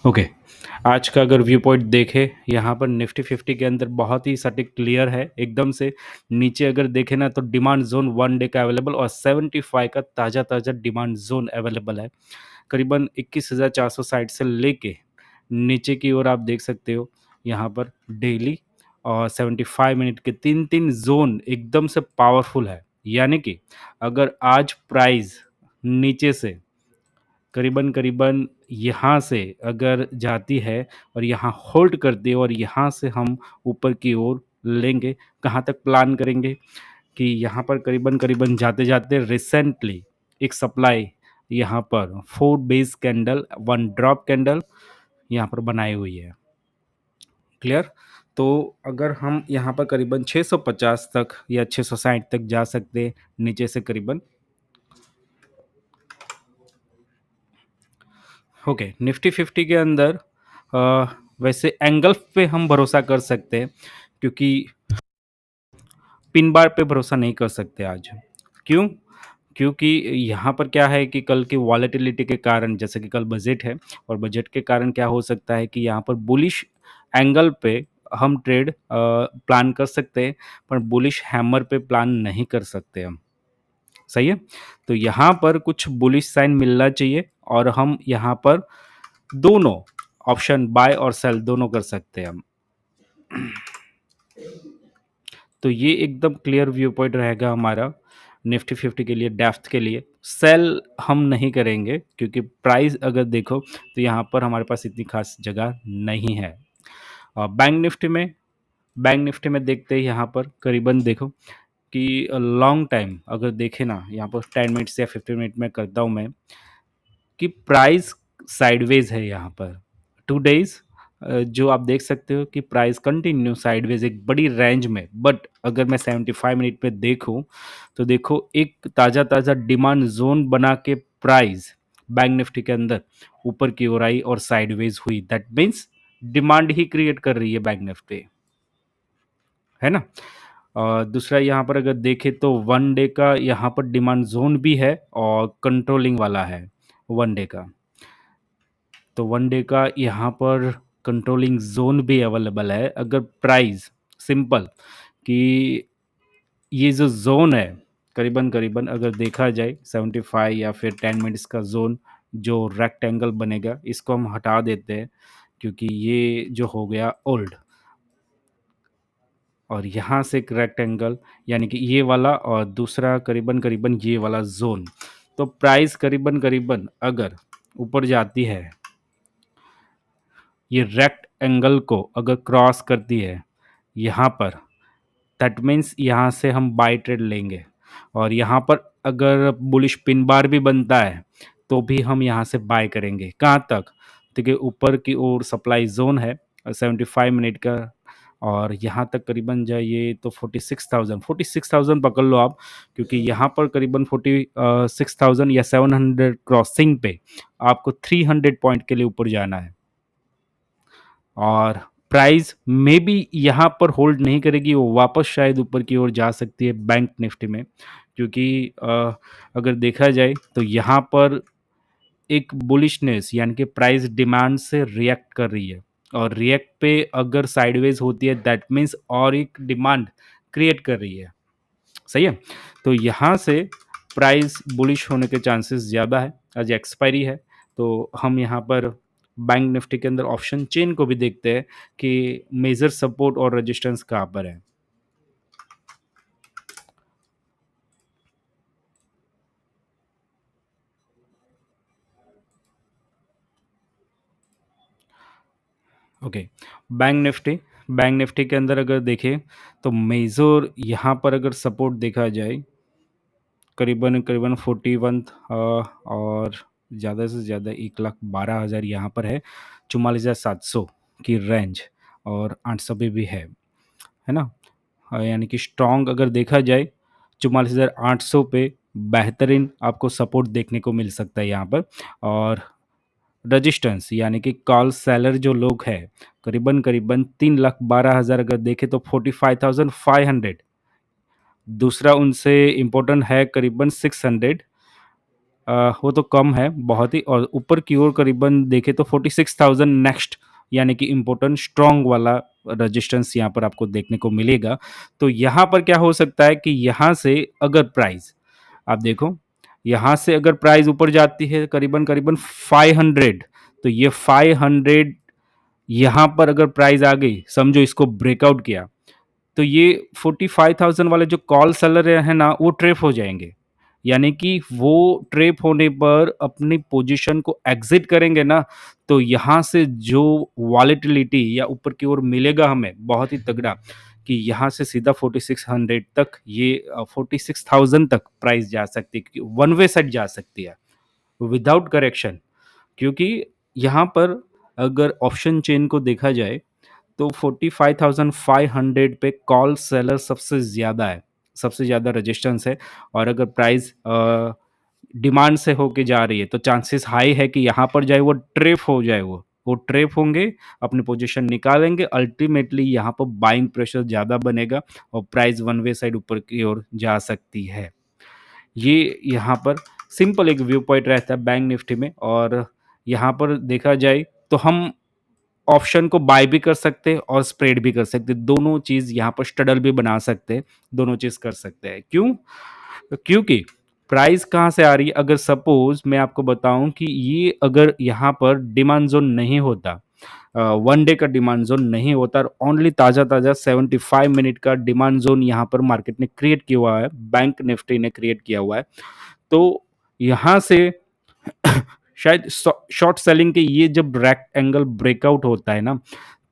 Okay. आज का अगर व्यू पॉइंट देखें, यहाँ पर निफ्टी 50 के अंदर बहुत ही सटीक क्लियर है एकदम से। नीचे अगर देखें ना तो डिमांड जोन 1 डे का अवेलेबल और 75 का ताज़ा-ताज़ा डिमांड जोन अवेलेबल है। करीबन 21,460 से लेके नीचे की ओर आप देख सकते हो यहाँ पर डेली और 75 मिनट के 3-3 ज़ोन एकदम से पावरफुल है। यानी कि अगर आज प्राइस नीचे से करीबन-करीबन यहाँ से अगर जाती है और यहाँ होल्ड करती है और यहाँ से हम ऊपर की ओर लेंगे, कहाँ तक प्लान करेंगे कि यहाँ पर करीबन-करीबन जाते-जाते रिसेंटली एक सप्लाई यहाँ पर 4 बेस कैंडल, 1 ड्रॉप कैंडल यहाँ पर बनाई हुई है। क्लियर? तो अगर हम यहाँ पर करीबन 650 तक या 660 तक जा सकते हैं, नीचे से करीबन ओके। निफ्टी 50 के अंदर वैसे एंगल्फ पे हम भरोसा कर सकते हैं क्योंकि पिन बार पे भरोसा नहीं कर सकते आज। क्यों? क्योंकि यहाँ पर क्या है कि कल की वॉलेटिलिटी के कारण, जैसे कि कल बजट है और बजट के कारण क्या हो सकता है कि यहाँ पर बुलिश एंगल पे हम ट्रेड प्लान कर सकते हैं, पर बुलिश हैमर पे प्लान नहीं कर सकते हम। सही है? तो यहाँ पर कुछ बुलिश साइन मिलना चाहिए और हम यहाँ पर दोनों ऑप्शन बाय और सेल दोनों कर सकते हैं हम। तो ये एकदम क्लियर व्यू पॉइंट रहेगा हमारा निफ्टी 50 के लिए, डेप्थ के लिए। सेल हम नहीं करेंगे क्योंकि प्राइस अगर देखो तो यहाँ पर हमारे पास इतनी खास जगह नहीं है। बैंक निफ्टी में देखते हैं यहाँ पर करीबन देखो कि लॉन्ग टाइम अगर देखें ना, यहाँ पर 10 मिनट्स या 15 मिनट में करता हूँ मैं कि प्राइस साइडवेज है यहाँ पर 2 डेज। जो आप देख सकते हो कि प्राइस कंटिन्यू साइडवेज एक बड़ी रेंज में, बट अगर मैं 75 मिनट पे देखूं तो देखो एक ताज़ा ताज़ा डिमांड जोन बना के प्राइस बैंक निफ्टी के अंदर ऊपर की ओर आई और साइडवेज हुई। That means demand he create कर रही है बैंक निफ्टी, है ना। और दूसरा यहाँ पर अगर देखें तो 1 डे का यहाँ पर डिमांड जोन भी है और कंट्रोलिंग वाला है 1 डे का। तो 1 डे का यहाँ पर कंट्रोलिंग जोन भी अवेलेबल है। अगर प्राइस सिंपल कि ये जो जोन है करीबन-करीबन अगर देखा जाए 75 या फिर 10 मिनट्स का जोन जो रेक्टेंगल बनेगा, इसको हम हटा देते हैं क्योंकि ये जो हो गया ओल्ड, और यहाँ से एक रेक्टेंगल यानी कि ये वाला और दूसरा करीबन-करीबन ये वाला जोन। तो प्राइस करीबन-करीबन अगर ऊपर जाती है, ये रेक्ट एंगल को अगर क्रॉस करती है यहाँ पर, दैट मीन्स यहाँ से हम बाय ट्रेड लेंगे और यहाँ पर अगर बुलिश पिन बार भी बनता है तो भी हम यहाँ से बाय करेंगे। कहाँ तक? देखिए ऊपर की ओर सप्लाई जोन है 75 मिनट का और यहाँ तक करीबन जाइए तो 46,000 पकड़ लो आप, क्योंकि यहाँ पर करीबन 46,000 या 700 क्रॉसिंग पे आपको 300 पॉइंट के लिए ऊपर जाना है और प्राइस मे बी यहाँ पर होल्ड नहीं करेगी, वो वापस शायद ऊपर की ओर जा सकती है बैंक निफ्टी में, क्योंकि अगर देखा जाए तो यहाँ पर एक बुलिशनेस यानी कि प्राइस डिमांड से रिएक्ट कर रही है और रिएक्ट पे अगर साइडवेज होती है दैट मीन्स और एक डिमांड क्रिएट कर रही है। सही है? तो यहाँ से प्राइस बुलिश होने के चांसेस ज़्यादा है। आज एक्सपायरी है तो हम यहाँ पर बैंक निफ्टी के अंदर ऑप्शन चेन को भी देखते हैं कि मेजर सपोर्ट और रेजिस्टेंस कहाँ पर है। ओके। बैंक निफ्टी के अंदर अगर देखें तो मेजर यहाँ पर अगर सपोर्ट देखा जाए करीबन करीबन 41 और ज़्यादा से ज़्यादा 1,12,000 यहाँ पर है, 44,700 की रेंज और 800 पे भी है ना। यानी कि स्ट्रॉन्ग अगर देखा जाए 44,800 पे बेहतरीन आपको सपोर्ट देखने को मिल सकता है यहाँ पर। और रजिस्टेंस यानी कि कॉल सेलर जो लोग हैं करीबन करीबन 3,12,000 अगर देखें तो 45,500। दूसरा उनसे इम्पोर्टेंट है करीबन 600 वो तो कम है बहुत ही, और ऊपर की ओर करीबन देखें तो 46,000 नेक्स्ट, यानी कि इम्पोर्टेंट स्ट्रॉन्ग वाला रेजिस्टेंस यहाँ पर आपको देखने को मिलेगा। तो यहाँ पर क्या हो सकता है कि यहाँ से अगर प्राइस आप देखो, यहाँ से अगर प्राइस ऊपर जाती है करीबन-करीबन 500, तो ये 500 यहाँ पर अगर प्राइस आ गई, समझो इसको ब्रेकआउट किया, तो ये 45,000 वाले जो कॉल सेलर है ना, वो ट्रैप हो जाएँगे। यानी कि वो ट्रैप होने पर अपनी पोजीशन को एग्ज़िट करेंगे ना, तो यहाँ से जो वॉलेटिलिटी या ऊपर की ओर मिलेगा हमें बहुत ही तगड़ा, कि यहाँ से सीधा 4600 तक ये 46,000 तक प्राइस जा सकती है, क्योंकि वन वे साइड जा सकती है, विदाउट करेक्शन। क्योंकि यहाँ पर अगर ऑप्शन चेन को देखा जाए, तो 45,500 पे कॉल सेलर सबसे ज़्यादा है, सबसे ज़्यादा रेजिस्टेंस है। और अगर प्राइस डिमांड से होके जा रही है, तो चांसेस हाई है कि यहाँ पर जाए वो ट्रैप हो जाए, वो ट्रैप होंगे, अपनी पोजीशन निकालेंगे, अल्टीमेटली यहाँ पर बाइंग प्रेशर ज़्यादा बनेगा और प्राइस वन वे साइड ऊपर की ओर जा सकती है। ये यहाँ पर सिंपल एक व्यू पॉइंट रहता है बैंक निफ्टी में। और यहाँ पर देखा जाए तो हम ऑप्शन को बाय भी कर सकते हैं और स्प्रेड भी कर सकते हैं। दोनों चीज़ यहाँ पर स्ट्रडल भी बना सकते हैं, दोनों चीज़ कर सकते हैं। क्यों? क्योंकि प्राइस कहाँ से आ रही है? अगर सपोज़ मैं आपको बताऊँ कि ये अगर यहाँ पर डिमांड ज़ोन नहीं होता, वन डे का डिमांड ज़ोन नहीं होता और ओनली ताज़ा-ताज़ा 75 मिनट का डिमांड ज़ोन यहाँ पर मार्केट ने क्रिएट किया हुआ है, बैंक निफ्टी ने क्रिएट किया हुआ है। तो यहाँ से शायद शॉर्ट सेलिंग के ये जब रेक्टेंगल ब्रेकआउट होता है ना,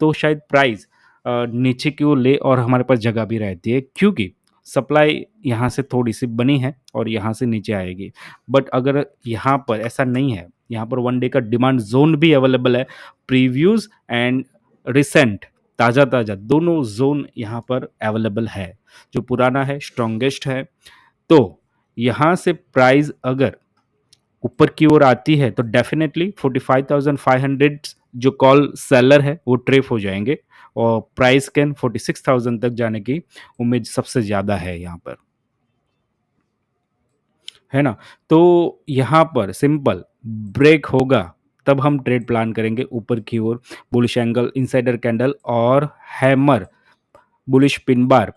तो शायद प्राइस नीचे की ओर ले और हमारे पास जगह भी रहती है, क्योंकि सप्लाई यहाँ से थोड़ी-सी बनी है और यहाँ से नीचे आएगी। बट अगर यहाँ पर ऐसा नहीं है, यहाँ पर वन डे का डिमांड ज़ोन भी अवेलेबल है, प्रीव्यूज़ एंड रिसेंट, ताज़ा-ताज़ा दोनों ज़ोन यहाँ पर अवेलेबल है। जो पुराना है, स्ट्रॉन्गेस्ट है। तो यहाँ से प्राइस अगर ऊपर की ओर आती है, तो डेफ़िनेटली 45,500 जो कॉल सेलर है वो ट्रैप हो जाएँगे और प्राइस कैन 46,000 तक जाने की उम्मीद सबसे ज़्यादा है यहाँ पर, है ना? तो यहाँ पर सिंपल ब्रेक होगा, तब हम ट्रेड प्लान करेंगे ऊपर की ओर, बुलिश एंगल, इनसाइडर कैंडल और हैमर, बुलिश पिन बार,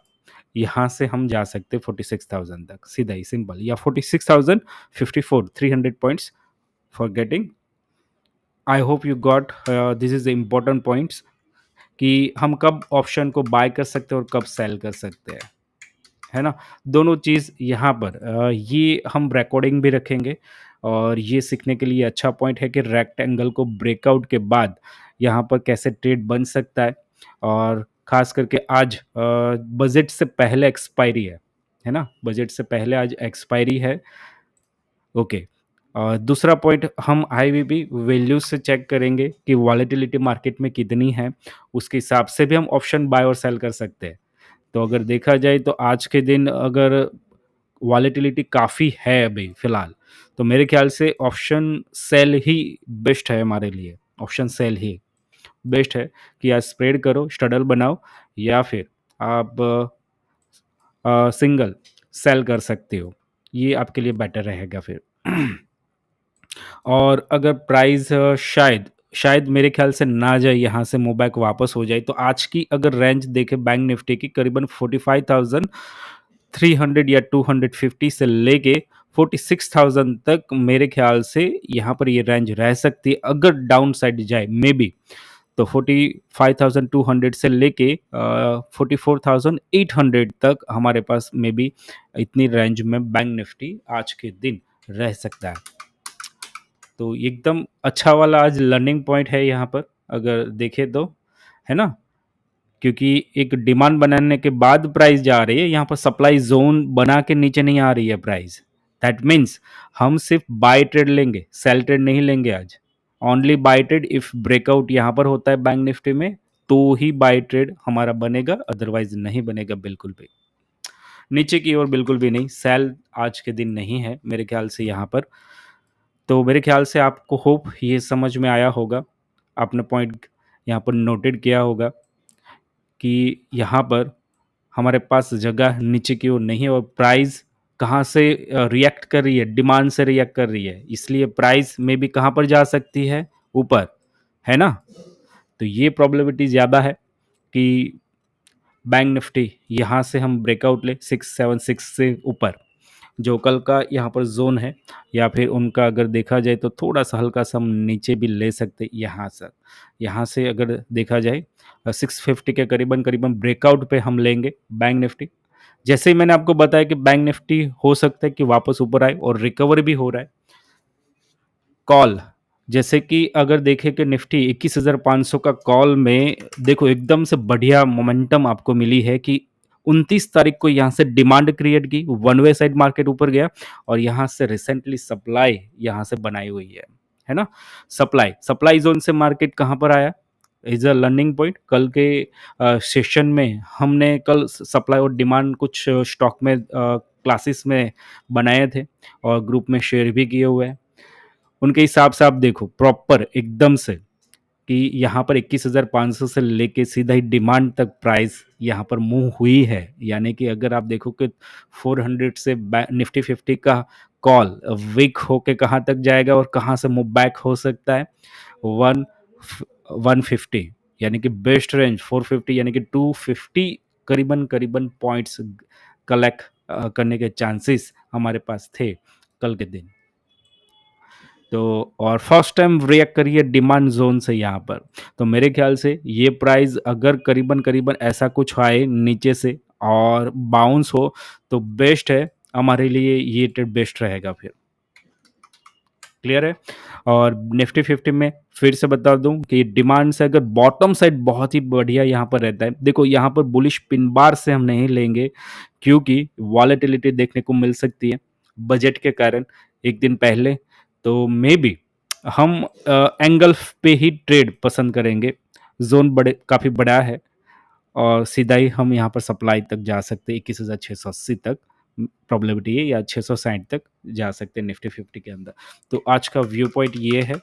यहाँ से हम जा सकते हैं 46,000 तक, सीधा ही सिंपल, या 46,054, 300 points for getting. I hope you got this is the important points, कि हम कब ऑप्शन को बाय कर सकते हैं और कब सेल कर सकते हैं, है ना? दोनों चीज़ यहाँ पर ये हम रिकॉर्डिंग भी रखेंगे और ये सीखने के लिए अच्छा पॉइंट है कि रेक्टेंगल को ब्रेकआउट के बाद यहाँ पर कैसे ट्रेड बन सकता है। और ख़ास करके आज बजट से पहले एक्सपायरी है ना? बजट से पहले आज एक्सपायरी है। ओके। दूसरा पॉइंट हम आईवीबी वैल्यूज़ से चेक करेंगे कि वॉलेटिलिटी मार्केट में कितनी है, उसके हिसाब से भी हम ऑप्शन बाय और सेल कर सकते हैं। तो अगर देखा जाए तो आज के दिन अगर वॉलेटिलिटी काफ़ी है अभी फ़िलहाल, तो मेरे ख़्याल से ऑप्शन सेल ही बेस्ट है हमारे लिए। ऑप्शन सेल ही बेस्ट है कि आज स्प्रेड करो, स्ट्रडल बनाओ, या फिर आप सिंगल सेल कर सकते हो। ये आपके लिए बेटर रहेगा फिर। और अगर प्राइस शायद मेरे ख़्याल से ना जाए, यहाँ से मूव बैक वापस हो जाए, तो आज की अगर रेंज देखें बैंक निफ्टी की करीबन 45,300 या 250 से लेके 46,000 तक, मेरे ख़्याल से यहाँ पर ये रेंज रह सकती है अगर डाउन साइड जाए मेबी। तो 45,200 से लेके 44,800 तक हमारे पास मेबी इतनी रेंज में बैंक निफ्टी आज के दिन रह सकता है। तो एकदम अच्छा वाला आज लर्निंग पॉइंट है यहाँ पर, अगर देखें तो, है ना? क्योंकि एक डिमांड बनाने के बाद प्राइस जा रही है, यहाँ पर सप्लाई ज़ोन बना के नीचे नहीं आ रही है प्राइस। दैट मीन्स हम सिर्फ बाय ट्रेड लेंगे, सेल ट्रेड नहीं लेंगे आज। Only by trade, if breakout यहाँ पर होता है बैंक निफ्टी में, तो ही बाय ट्रेड हमारा बनेगा, अदरवाइज़ नहीं बनेगा बिल्कुल भी। नीचे की ओर बिल्कुल भी नहीं, सेल आज के दिन नहीं है मेरे ख्याल से यहाँ पर। तो मेरे ख्याल से आपको होप ये समझ में आया होगा, आपने पॉइंट यहाँ पर नोटेड किया होगा कि यहाँ पर हमारे पास जगह नीचे की ओर नहीं है और प्राइस कहाँ से रिएक्ट कर रही है, डिमांड से रिएक्ट कर रही है, इसलिए प्राइस में भी कहाँ पर जा सकती है, ऊपर, है ना? तो ये प्रोबेबिलिटी ज़्यादा है कि बैंक निफ्टी यहाँ से हम ब्रेकआउट ले 676 से ऊपर, जो कल का यहाँ पर ज़ोन है, या फिर उनका अगर देखा जाए तो थोड़ा-सा हल्का-सा हम नीचे भी ले सकते यहाँ से अगर देखा जाए 650 के करीबन-करीबन ब्रेकआउट पे हम लेंगे बैंक निफ्टी। जैसे ही मैंने आपको बताया कि बैंक निफ्टी हो सकता है कि वापस ऊपर आए और रिकवर भी हो रहा है। कॉल, जैसे कि अगर देखें कि निफ्टी 21,500 का कॉल में देखो एकदम से बढ़िया मोमेंटम आपको मिली है कि 29 तारीख को यहाँ से डिमांड क्रिएट की, वन वे साइड मार्केट ऊपर गया और यहाँ से रिसेंटली सप्लाई यहाँ से बनाई हुई है ना? सप्लाई ज़ोन से मार्केट कहाँ पर आया? Is a learning point. कल के सेशन में हमने कल सप्लाई और डिमांड कुछ स्टॉक में क्लासेस में बनाए थे और ग्रुप में शेयर भी किए हुए हैं। उनके हिसाब से आप देखो प्रॉपर एकदम से कि यहाँ पर 21,500 से लेके सीधा ही डिमांड तक प्राइस यहाँ पर मूव हुई है। यानी कि अगर आप देखो कि 400 से निफ्टी 50 का कॉल वीक होके कहाँ तक जाएगा और कहाँ से मूव बैक हो सकता है, वन 150, यानी कि बेस्ट रेंज 450 यानी कि 250 करीबन करीबन पॉइंट्स कलेक्ट करने के चांसेस हमारे पास थे कल के दिन। तो और फर्स्ट टाइम रिएक्ट करिए डिमांड जोन से यहाँ पर, तो मेरे ख्याल से ये प्राइस अगर करीबन करीबन ऐसा कुछ आए नीचे से और बाउंस हो तो बेस्ट है हमारे लिए, ये ट्रेड बेस्ट रहेगा फिर। क्लियर है? और निफ्टी 50 में फिर से बता दूं कि डिमांड से अगर बॉटम साइड बहुत ही बढ़िया यहाँ पर रहता है, देखो यहाँ पर बुलिश पिन बार से हम नहीं लेंगे क्योंकि वॉलेटिलिटी देखने को मिल सकती है बजट के कारण एक दिन पहले, तो मे बी हम एंगल पे ही ट्रेड पसंद करेंगे। जोन बड़े काफ़ी बड़ा है और सीधा ही हम यहाँ पर सप्लाई तक जा सकते हैं 21,680 तक प्रोबेबिलिटी है, या 660 तक जा सकते हैं निफ्टी 50 के अंदर। तो आज का व्यू पॉइंट ये है